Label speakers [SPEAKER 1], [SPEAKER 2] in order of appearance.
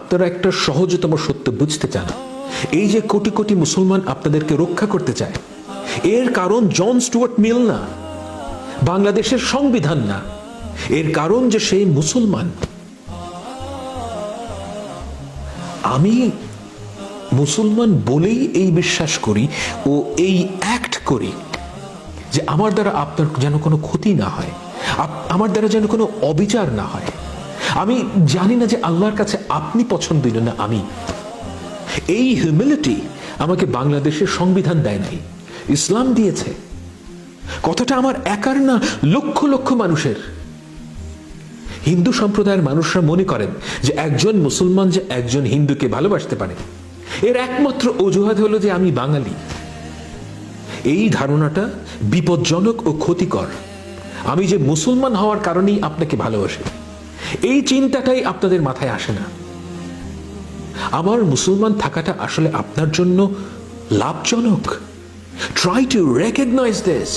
[SPEAKER 1] আপনারা একটা সহজতম সত্য বুঝতে চান, এই যে কোটি কোটি মুসলমান আপনাদেরকে রক্ষা করতে চায়, এর কারণ জন স্টুয়ার্ট মিল না, বাংলাদেশের সংবিধান না, এর কারণ যে সেই মুসলমান। আমি মুসলমান বলেই এই বিশ্বাস করি ও এই অ্যাক্ট করি যে আমার দ্বারা আপনার যেন কোনো ক্ষতি না হয়, আমার দ্বারা যেন কোনো অবিচার না হয়। আমি জানি না যে আল্লাহর কাছে আপনি পছন্দনীয় না আমি। এই হিউমিলিটি আমাকে বাংলাদেশের সংবিধান দেয় নাই, ইসলাম দিয়েছে। কথাটা আমার একার না, লক্ষ লক্ষ মানুষের। হিন্দু সম্প্রদায়ের মানুষরা মনে করেন যে একজন মুসলমান যে একজন হিন্দুকে ভালোবাসতে পারে, এর একমাত্র অজুহাত হলো যে আমি বাঙালি। এই ধারণাটা বিপজ্জনক ও ক্ষতিকর। আমি যে মুসলমান হওয়ার কারণেই আপনাকে ভালোবাসি, এই চিন্তাটাই আপনাদের মাথায় আসে না। আমার মুসলমান থাকাটা আসলে আপনার জন্য লাভজনক। Try to recognise this.